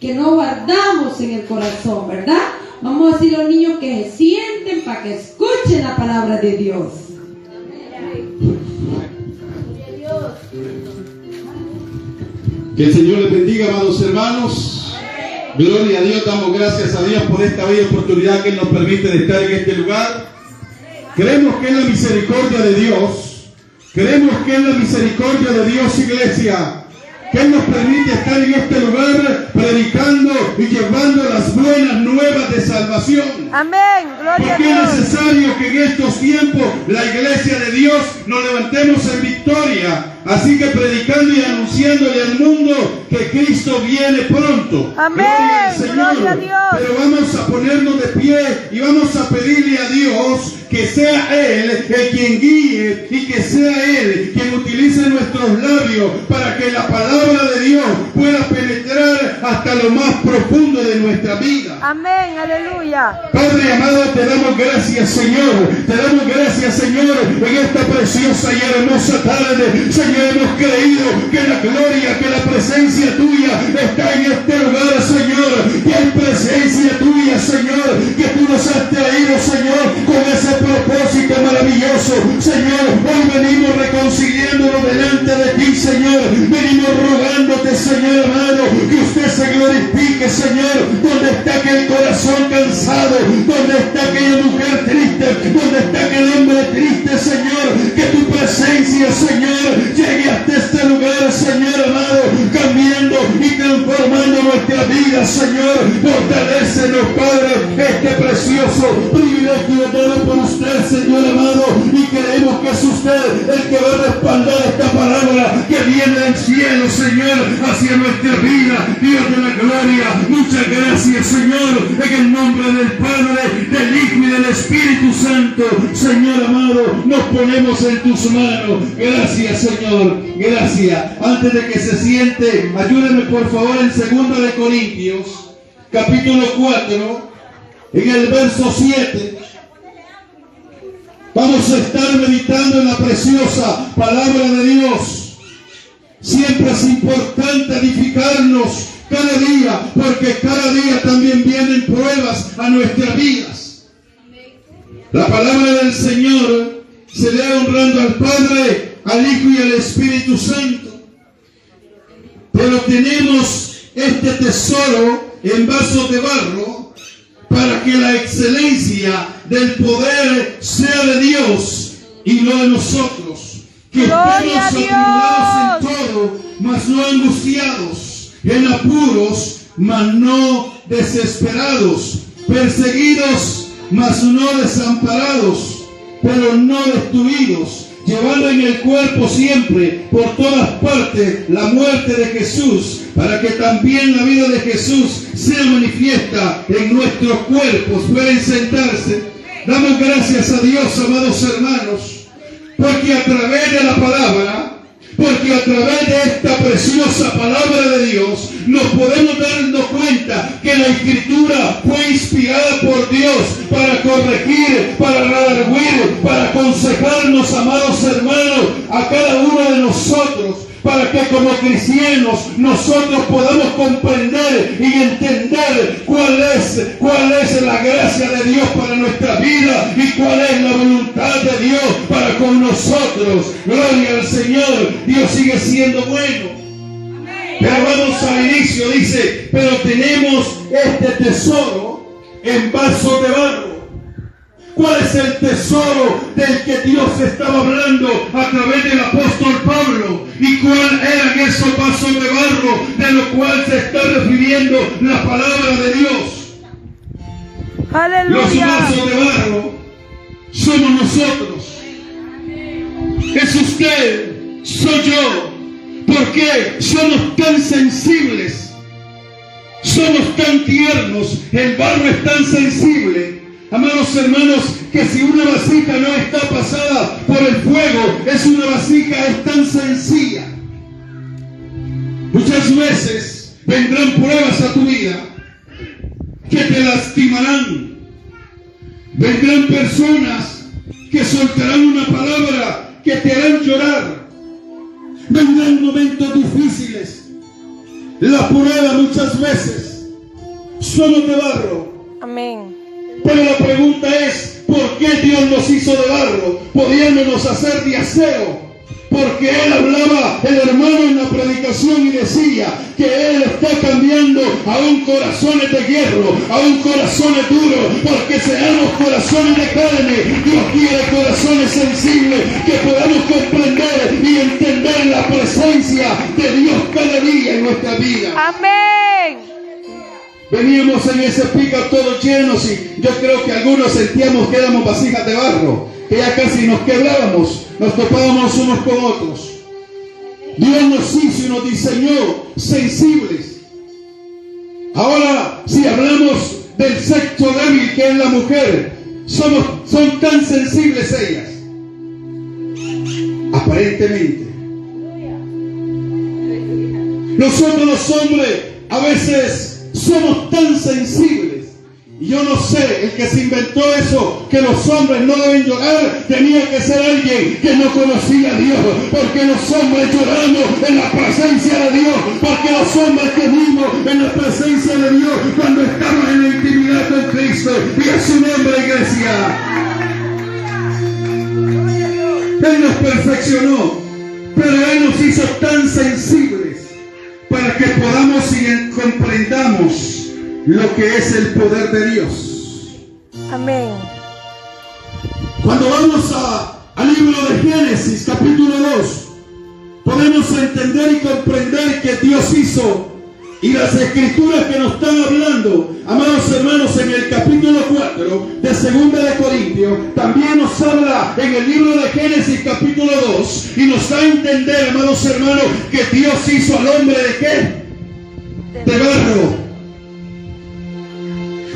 que no guardamos en el corazón, ¿verdad? Vamos a decir a los niños que se sienten para que escuchen la palabra de Dios. Que el Señor les bendiga, amados hermanos. Gloria a Dios, damos gracias a Dios por esta bella oportunidad que Él nos permite de estar en este lugar. Creemos que es la misericordia de Dios. Creemos que es la misericordia de Dios, iglesia, que Él nos permite estar en este lugar predicando y llevando las buenas nuevas de salvación. Amén. Gloria a Porque Dios. es necesario que en estos tiempos la iglesia de Dios nos levantemos en victoria. Así que predicando y anunciándole al mundo que Cristo viene pronto. Amén. Gloria al Señor. Gloria a Dios. Pero vamos a ponernos de pie y vamos a pedirle a Dios que sea Él el quien guíe y que sea Él quien utilice nuestros labios para que la palabra de Dios pueda penetrar hasta lo más profundo de nuestra vida. Amén. Aleluya. Padre amado, te damos gracias, Señor. Te damos gracias, Señor, en esta preciosa y hermosa tarde. Señor, hemos creído que la gloria, que la presencia tuya está en este lugar, Señor. Que hay presencia tuya, Señor. Que tú nos has traído, Señor, con ese propósito maravilloso. Señor, hoy venimos reconciliándonos delante de ti, Señor. Venimos rogándote, Señor amado, que usted se glorifique, Señor. Donde está aquel corazón cansado, donde está aquella mujer triste, donde está aquel hombre triste, Señor. Que tu presencia, Señor, llegue hasta este lugar, Señor amado, cambiando y transformando nuestra vida, Señor. Fortalécenos, Padre, este precioso privilegio dado por usted, Señor amado, y queremos que es usted el que va a respaldar esta palabra que viene del cielo, Señor, hacia nuestra vida. Dios de la gloria, muchas gracias, Señor, en el nombre del Padre, del Hijo y del Espíritu Santo. Señor amado, nos ponemos en tus manos. Gracias, Señor, gracias. Antes de que se siente, ayúdeme por favor en 2 de Corintios, capítulo 4, en el verso 7. Vamos a estar meditando en la preciosa palabra de Dios. Siempre es importante edificarnos cada día, porque cada día también vienen pruebas a nuestras vidas. La palabra del Señor se lee honrando al Padre, al Hijo y al Espíritu Santo. Pero tenemos este tesoro en vasos de barro para que la excelencia del poder sea de Dios y no de nosotros. Que ¡Gloria a estemos atribulados en todo, mas no angustiados, en apuros, mas no desesperados, perseguidos, mas no desamparados, pero no destruidos, llevando en el cuerpo siempre, por todas partes, la muerte de Jesús, para que también la vida de Jesús sea manifiesta en nuestros cuerpos. Pueden sentarse. Damos gracias a Dios, amados hermanos, porque a través de la palabra, porque a través de esta preciosa palabra de Dios, nos podemos darnos cuenta que la Escritura fue inspirada por Dios para corregir, para redarguir, para aconsejarnos, amados hermanos, a cada uno de nosotros, para que como cristianos nosotros podamos comprender y entender cuál es la gracia de Dios para nuestra vida y cuál es la voluntad de Dios para con nosotros. Gloria al Señor. Dios sigue siendo bueno. Pero vamos al inicio, dice, pero tenemos este tesoro en vasos de barro. ¿Cuál es el tesoro del que Dios estaba hablando a través del apóstol Pablo? ¿Y cuál eran esos vasos de barro de los cuales se está refiriendo la palabra de Dios? Aleluya. Los vasos de barro somos nosotros. Es usted, soy yo. ¿Por qué? Somos tan sensibles. Somos tan tiernos. El barro es tan sensible, amados hermanos, que si una vasija no está pasada por el fuego, es una vasija, es tan sencilla. Muchas veces vendrán pruebas a tu vida que te lastimarán. Vendrán personas que soltarán una palabra que te harán llorar. Vendrán momentos difíciles. La prueba muchas veces somos de barro. Amén. Pero la pregunta es, ¿por qué Dios nos hizo de barro, pudiéndonos hacer de acero? Porque Él hablaba, el hermano, en la predicación y decía que Él está cambiando aún corazones de hierro, aún corazones duros, porque seamos corazones de carne. Dios quiere corazones sensibles, que podamos comprender y entender la presencia de Dios cada día en nuestra vida. Amén. Veníamos en ese pick-up todos llenos y yo creo que algunos sentíamos que éramos vasijas de barro, que ya casi nos quebrábamos, nos topábamos unos con otros. Dios nos hizo y nos diseñó sensibles. Ahora, si hablamos del sexo débil que es la mujer, son tan sensibles ellas. Aparentemente. Nosotros los hombres a veces somos tan sensibles. Y yo no sé, el que se inventó eso, que los hombres no deben llorar, tenía que ser alguien que no conocía a Dios. Porque los hombres lloramos en la presencia de Dios. Porque los hombres gemimos en la presencia de Dios cuando estamos en la intimidad con Cristo. Y a su nombre, iglesia. Él nos perfeccionó, pero Él nos hizo tan sensibles para que podamos y comprendamos lo que es el poder de Dios. Amén. Cuando vamos al libro de Génesis, capítulo 2, podemos entender y comprender que Dios hizo, y las escrituras que nos están hablando, amados hermanos, en el capítulo 4 de 2 de Corintios, también nos habla en el libro de Génesis, capítulo 2, y nos da a entender, amados hermanos, que Dios hizo al hombre ¿de qué? De barro.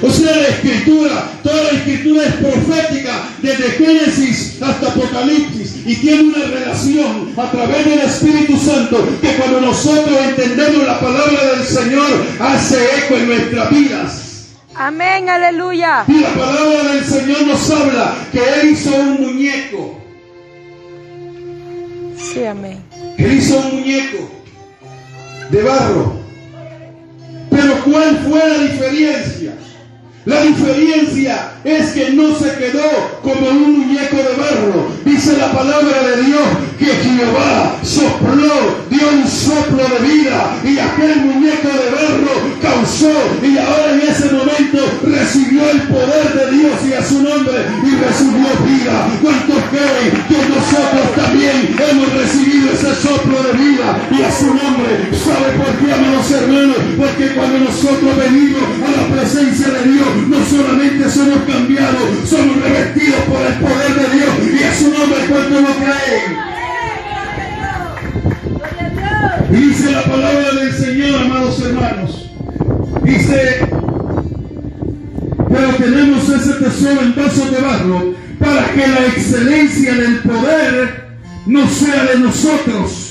O sea, la escritura, toda la escritura es profética, desde Génesis hasta Apocalipsis, y tiene una relación a través del Espíritu Santo, que cuando nosotros entendemos la palabra del Señor, hace eco en nuestras vidas. Amén, aleluya. Y la palabra del Señor nos habla que Él hizo un muñeco. Sí, amén. Él hizo un muñeco de barro. Pero ¿cuál fue la diferencia? La diferencia es que no se quedó como un muñeco de barro. Dice la palabra de Dios que Jehová sopló, dio un soplo de vida, y aquel muñeco de barro causó, y ahora en ese momento recibió el poder de Dios y a su nombre, y recibió vida. ¿Cuántos creen que nosotros también hemos recibido ese soplo de vida y a su nombre? ¿Sabe por qué, amados hermanos? Porque cuando nosotros venimos a la presencia de Dios, no solamente somos cambiados, somos revestidos por el poder de Dios, y a su nombre, ¿cuántos lo creen? Y dice la palabra del Señor, amados hermanos, dice, pero tenemos ese tesoro en vasos de barro, para que la excelencia del poder no sea de nosotros,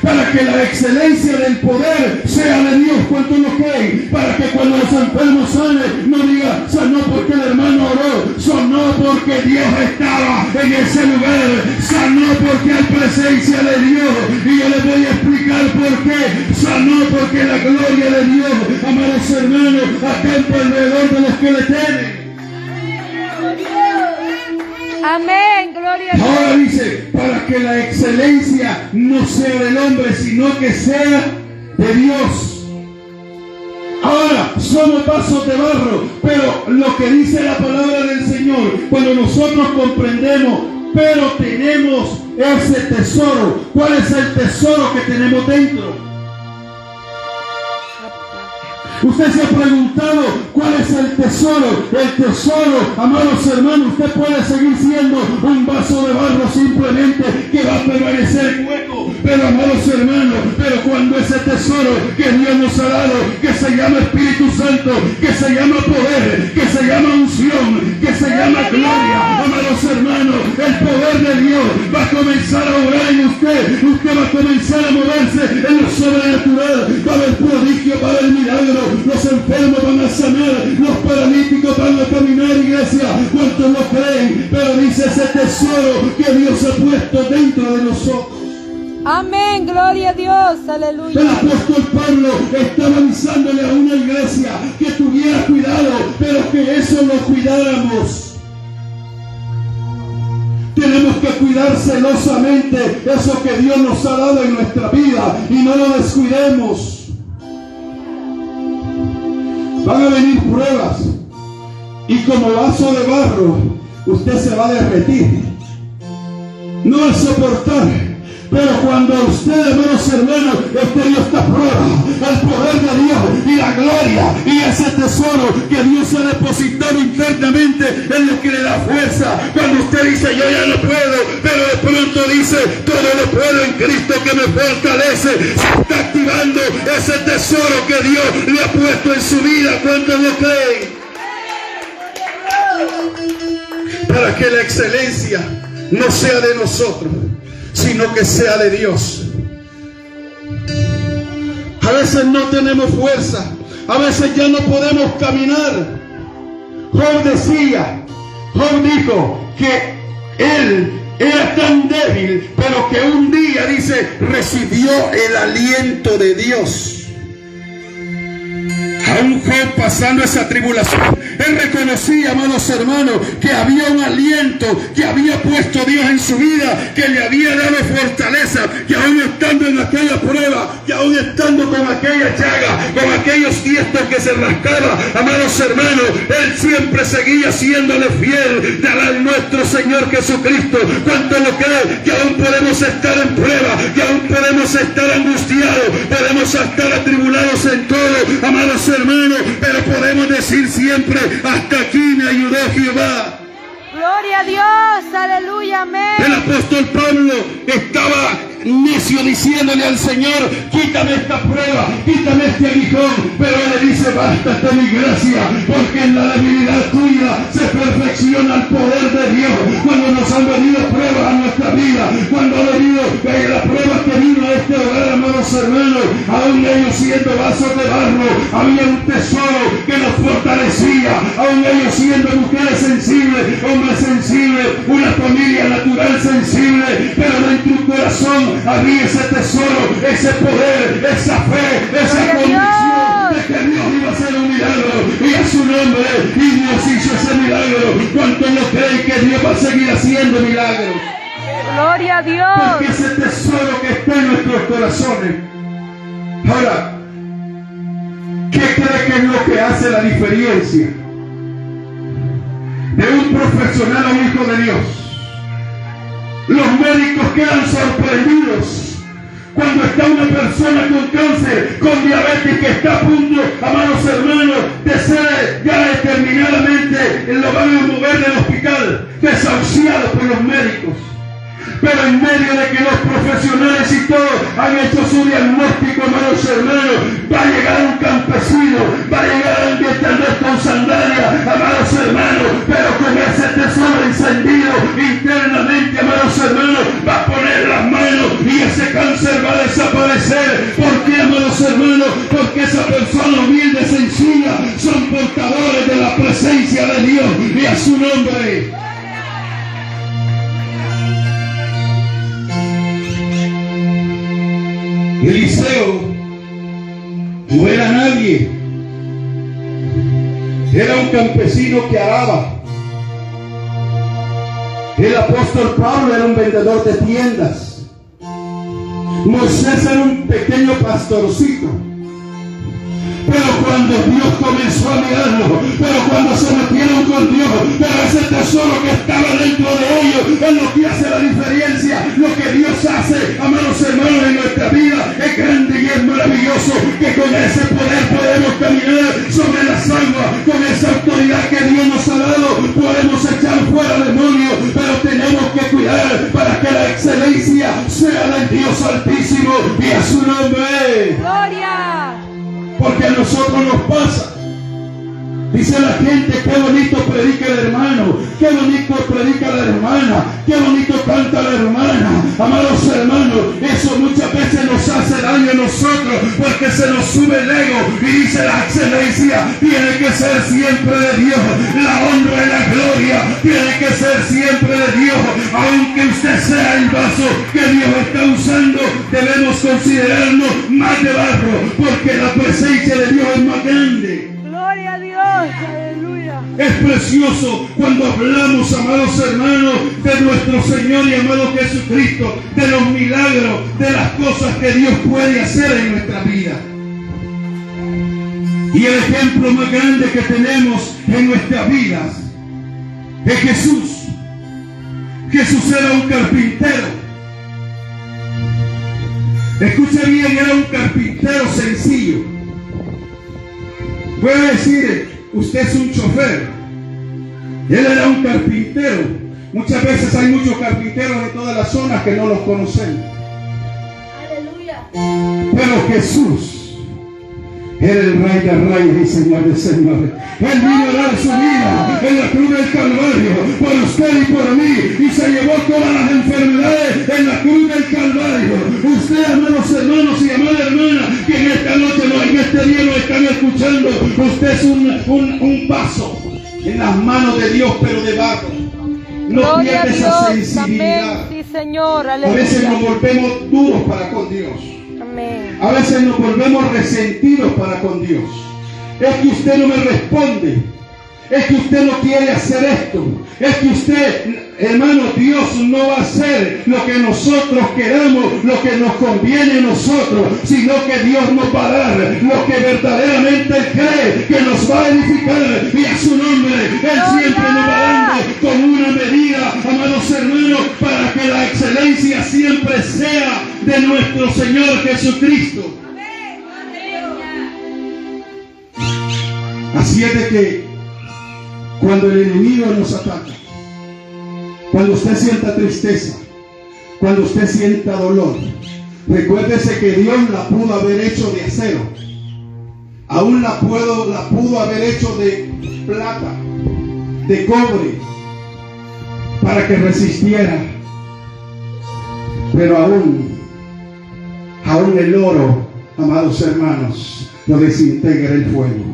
para que la excelencia del poder sea de Dios. ¿Cuántos lo creen? Para que cuando los enfermos sanen, no diga, sanó porque el hermano oró, sanó porque Dios estaba en ese lugar, sanó porque hay presencia de Dios. Y yo les voy a explicar por qué. Sanó porque la gloria de Dios, amados hermanos, acampa alrededor de los que le temen. Amén, gloria a Dios. Ahora dice, para que la excelencia no sea del hombre, sino que sea de Dios. Ahora, somos vasos de barro, pero lo que dice la palabra del Señor, cuando nosotros comprendemos, pero tenemos ese tesoro. ¿Cuál es el tesoro que tenemos dentro? Usted se ha preguntado cuál es el tesoro. El tesoro, amados hermanos, usted puede seguir siendo un vaso de barro simplemente que va a permanecer hueco. Pero, amados hermanos, pero cuando ese tesoro que Dios nos ha dado, que se llama Espíritu Santo, que se llama poder, que se llama unción, que se llama gloria, amados hermanos, el poder de Dios va a comenzar a obrar en usted. Usted va a comenzar a moverse en lo sobrenatural. Va a haber prodigio, va a haber milagro. Los enfermos van a sanar, los paralíticos van a caminar, iglesia. ¿Cuántos lo creen? Pero dice ese tesoro que Dios ha puesto dentro de nosotros. Amén, gloria a Dios, aleluya. El apóstol Pablo estaba avisándole a una iglesia cuidáramos. Tenemos que cuidar celosamente eso que Dios nos ha dado en nuestra vida y no lo descuidemos. Van a venir pruebas y como vaso de barro usted se va a derretir. No es soportar. Pero cuando usted, hermanos, usted dio esta prueba, el poder de Dios y la gloria y ese tesoro que Dios ha depositado internamente en lo que le da fuerza. Cuando usted dice, yo ya no puedo, pero de pronto dice, todo lo puedo en Cristo que me fortalece. Se está activando ese tesoro que Dios le ha puesto en su vida. ¿Cuántos lo creen? Para que la excelencia no sea de nosotros, sino que sea de Dios. A veces no tenemos fuerza, a veces ya no podemos caminar. Job dijo que él era tan débil, pero que un día, dice, recibió el aliento de Dios. Aún Job, pasando esa tribulación, él reconocía, amados hermanos, que había un aliento que había puesto Dios en su vida, que le había dado fortaleza, que aún estando en aquella prueba, que aún estando con aquella llaga, con aquellos tiestos que se rascaba, amados hermanos, él siempre seguía siéndole fiel al nuestro Señor Jesucristo. ¿Cuánto lo cree? Que aún podemos estar en prueba, que aún podemos estar angustiados, podemos estar atribulados en todo, amados hermanos, pero podemos decir siempre, hasta aquí me ayudó Jehová. Gloria a Dios, aleluya, amén. El apóstol Pablo estaba necio diciéndole al Señor, quítame esta prueba, quítame este aguijón, pero él le dice, bástate mi gracia, porque en la debilidad tuya se perfecciona el poder de Dios. Cuando nos han venido pruebas a nuestra vida, cuando ha venido la prueba que vino a este hogar, amados hermanos, aún ellos siendo vasos de barro, había un tesoro que nos fortalecía, aún ellos siendo mujeres sensibles, hombres sensibles, una familia natural sensible, pero en tu corazón había ese tesoro, ese poder, esa fe, esa convicción de que Dios iba a hacer un milagro, y a su nombre, y Dios hizo ese milagro. ¿Cuántos lo creen que Dios va a seguir haciendo milagros? Gloria a Dios. Porque ese tesoro que está en nuestros corazones. Ahora, ¿qué cree que es lo que hace la diferencia de un profesional a un hijo de Dios? Los médicos quedan sorprendidos cuando está una persona con cáncer, con diabetes, que está a punto, amados hermanos, de ser ya determinadamente, lo van a mover del hospital, desahuciado por los médicos. Pero en medio de que los profesionales y todos han hecho su diagnóstico, amados hermanos, va a llegar un campesino, va a llegar alguien tal vez con sandalia, amados hermanos, pero con ese tesoro encendido internamente, amados hermanos, va a poner las manos y ese cáncer va a desaparecer. ¿Por qué, amados hermanos? Porque esa persona humilde, sencilla, son portadores de la presencia de Dios, y a su nombre. Eliseo no era nadie, era un campesino que araba. El apóstol Pablo era un vendedor de tiendas. Moisés era un pequeño pastorcito. Pero cuando Dios comenzó a mirarlo, pero cuando se metieron con Dios, pero ese tesoro que estaba dentro de ellos es lo que hace la diferencia. Lo que Dios hace, amados hermanos, en nuestra vida es grande y es maravilloso, que con ese poder podemos caminar sobre las aguas, con esa autoridad que Dios nos ha dado, podemos echar fuera demonios, pero tenemos que cuidar para que la excelencia sea del Dios Altísimo, y a su nombre. Gloria. Porque a nosotros nos pasa. Dice la gente, qué bonito predica el hermano, qué bonito predica la hermana, qué bonito canta la hermana. Amados hermanos, eso muchas veces nos hace daño a nosotros, porque se nos sube el ego y dice, la excelencia tiene que ser siempre de Dios, la honra y la gloria tiene que ser siempre de Dios. Aunque usted sea el vaso que Dios está usando, debemos considerarnos más de barro, porque la presencia de Dios es más grande. Gloria a Dios, aleluya. Aleluya. Es precioso cuando hablamos, amados hermanos, de nuestro Señor y amado Jesucristo, de los milagros, de las cosas que Dios puede hacer en nuestra vida. Y el ejemplo más grande que tenemos en nuestras vidas es Jesús. Jesús era un carpintero. Escucha bien, era un carpintero sencillo. Puede decir, usted es un chofer. Él era un carpintero. Muchas veces hay muchos carpinteros en todas las zonas que no los conocen. Aleluya. Pero Jesús era el Rey de Reyes y Señor de Señores. Él vino a dar su vida en la cruz del Calvario por usted y por mí, y se llevó todas las enfermedades en la cruz del Calvario. Usted, amados hermanos y amada hermana, que en esta noche, en este día nos están escuchando, usted es un vaso en las manos de Dios, pero de barro. No Gloria a pierde esa Dios. sensibilidad. Amén. Sí, Señor. A veces nos Aleluya. volvemos duros para con Dios. Amén. A veces nos volvemos resentidos para con Dios. Es que usted no me responde. Es que usted no quiere hacer esto. Es que usted, hermano, Dios no va a hacer lo que nosotros queramos, lo que nos conviene a nosotros, sino que Dios nos va a dar lo que verdaderamente Él cree que nos va a edificar, y a su nombre Él siempre nos va dando con una medida, amados hermanos, para que la excelencia siempre sea de nuestro Señor Jesucristo. Así es de que cuando el enemigo nos ataca, cuando usted sienta tristeza, cuando usted sienta dolor, recuérdese que Dios la pudo haber hecho de acero, aún la pudo haber hecho de plata, de cobre, para que resistiera. Pero aún el oro, amados hermanos, lo desintegra el fuego.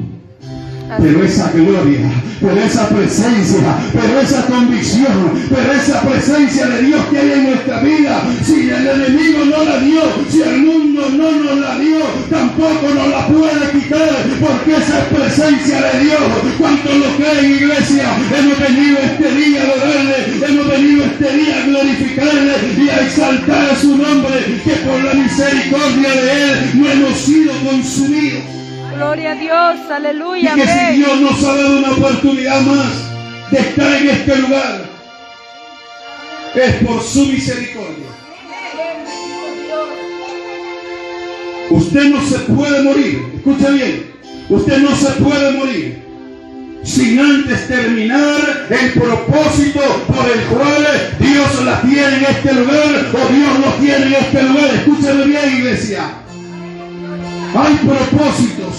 Pero esa gloria, pero esa presencia, pero esa convicción, pero esa presencia de Dios que hay en nuestra vida, si el enemigo no la dio, si el mundo no nos la dio, tampoco nos la puede quitar, porque esa es presencia de Dios. ¿Cuántos lo creen, iglesia? Hemos venido este día a adorarle, hemos venido este día a glorificarle y a exaltar a su nombre, que por la misericordia de Él no hemos sido consumidos. Gloria a Dios. Aleluya. Y que si Amén. Dios nos ha dado una oportunidad más de estar en este lugar, es por su misericordia. Usted no se puede morir, escucha bien, usted no se puede morir sin antes terminar el propósito por el cual Dios la tiene en este lugar, o Dios lo tiene en este lugar. Escúchame bien, iglesia. Hay propósitos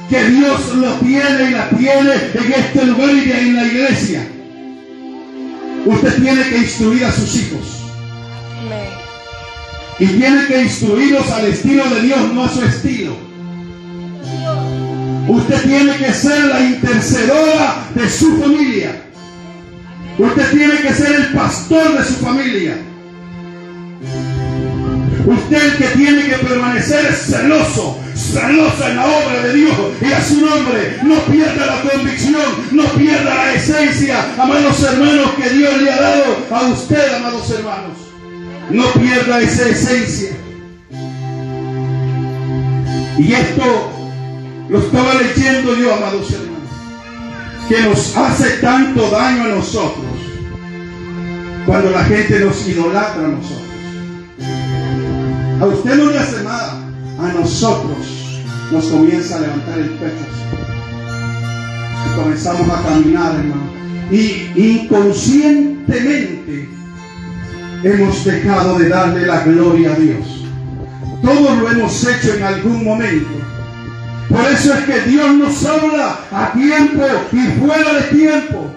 que Dios lo tiene y la tiene en este lugar y en la iglesia. Usted tiene que instruir a sus hijos. Amén. Y tiene que instruirlos al estilo de Dios, no a su estilo. Usted tiene que ser la intercedora de su familia. Usted tiene que ser el pastor de su familia. Usted el que tiene que permanecer celoso en la obra de Dios y a su nombre. No pierda la convicción, no pierda la esencia, amados hermanos, que Dios le ha dado a usted, amados hermanos. No pierda esa esencia. Y esto lo estaba leyendo yo, amados hermanos, que nos hace tanto daño a nosotros cuando la gente nos idolatra a nosotros. A usted no le hace nada, a nosotros nos comienza a levantar el pecho y comenzamos a caminar, hermano, y inconscientemente hemos dejado de darle la gloria a Dios. Todos lo hemos hecho en algún momento. Por eso es que Dios nos habla a tiempo y fuera de tiempo.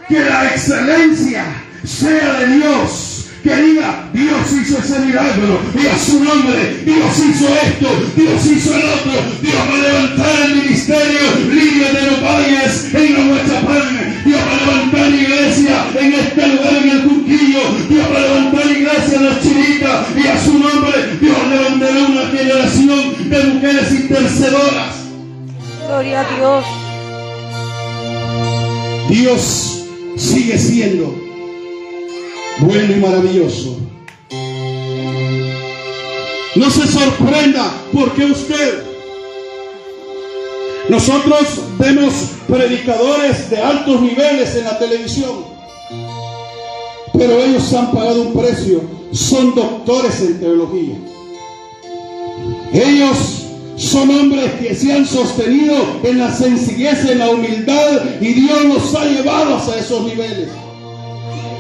Que la excelencia sea de Dios. Que diga, Dios hizo ese milagro y a su nombre, Dios hizo esto, Dios hizo el otro. Dios va a levantar el ministerio Lidia de los Valles en la Huachapán. Dios va a levantar iglesia en este lugar, en el Junquillo. Dios va a levantar iglesia en la Chirita, y a su nombre Dios levantará una generación de mujeres intercedoras. Gloria a Dios. Dios sigue siendo bueno y maravilloso. No se sorprenda porque nosotros vemos predicadores de altos niveles en la televisión, pero ellos han pagado un precio. Son doctores en teología. Ellos son hombres que se han sostenido en la sencillez, en la humildad, y Dios los ha llevado hasta esos niveles.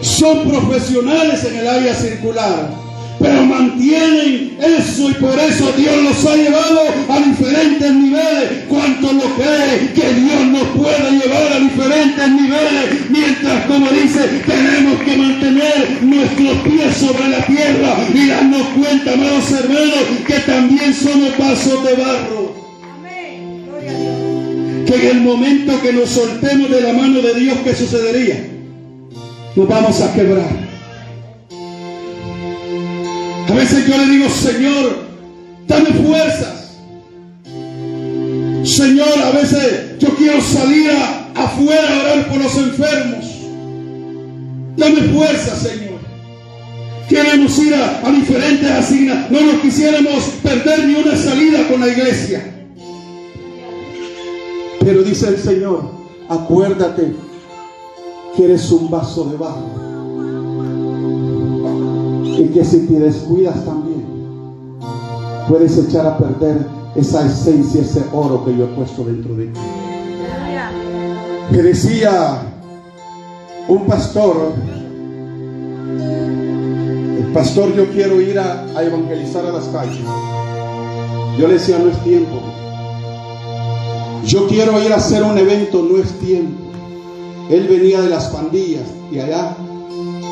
Son profesionales en el área circular, pero mantienen eso, y por eso Dios los ha llevado a diferentes niveles. ¿Cuánto lo cree que Dios nos puede llevar a diferentes niveles? Mientras, como dice, tenemos que mantener nuestros pies sobre la tierra y darnos cuenta, amados hermanos, que también somos vasos de barro. Amén. Gloria a Dios. Que en el momento que nos soltemos de la mano de Dios, ¿qué sucedería? Nos vamos a quebrar. A veces yo le digo: Señor, dame fuerzas. Señor, a veces yo quiero salir afuera a orar por los enfermos. Dame fuerzas, Señor. Queremos ir a diferentes asignaciones. No nos quisiéramos perder ni una salida con la iglesia. Pero dice el Señor: acuérdate que eres un vaso de barro, y que si te descuidas también puedes echar a perder esa esencia, ese oro que yo he puesto dentro de ti. Que decía un pastor: el pastor, yo quiero ir a evangelizar a las calles. Yo le decía: no es tiempo. Yo quiero ir a hacer un evento, no es tiempo. Él venía de las pandillas y allá,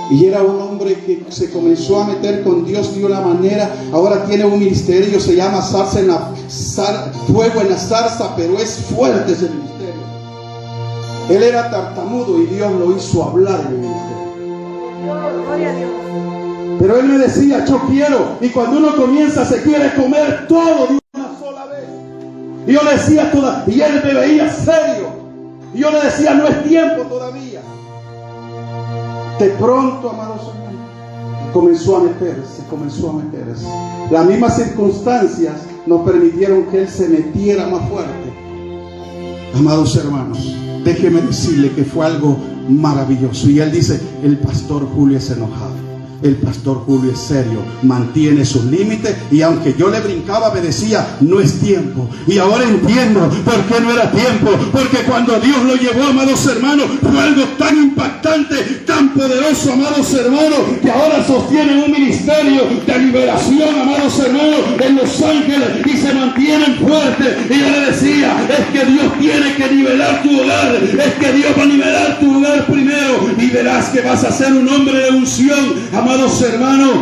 y era un hombre que se comenzó a meter con Dios de una manera. Ahora tiene un ministerio, se llama Fuego en la Zarza, pero es fuerte ese ministerio. Él era tartamudo y Dios lo hizo hablar en el ministerio. Gloria a Dios. Pero él me decía: yo quiero. Y cuando uno comienza, se quiere comer todo de una sola vez. Y yo le decía y él me veía serio. Y yo le decía: no es tiempo todavía. De pronto, amados hermanos, comenzó a meterse. Las mismas circunstancias nos permitieron que él se metiera más fuerte. Amados hermanos, déjeme decirle que fue algo maravilloso. Y él dice: el pastor Julio es enojado. El pastor Julio es serio, mantiene sus límites, y aunque yo le brincaba, me decía: no es tiempo. Y ahora entiendo por qué no era tiempo, porque cuando Dios lo llevó, amados hermanos, fue algo tan impactante, tan poderoso, amados hermanos, que ahora sostienen un ministerio de liberación, amados hermanos, en Los Ángeles, y se mantienen fuertes. Y yo le decía: es que Dios tiene que nivelar tu hogar, es que Dios va a nivelar tu hogar primero, y verás que vas a ser un hombre de unción. Amados hermanos,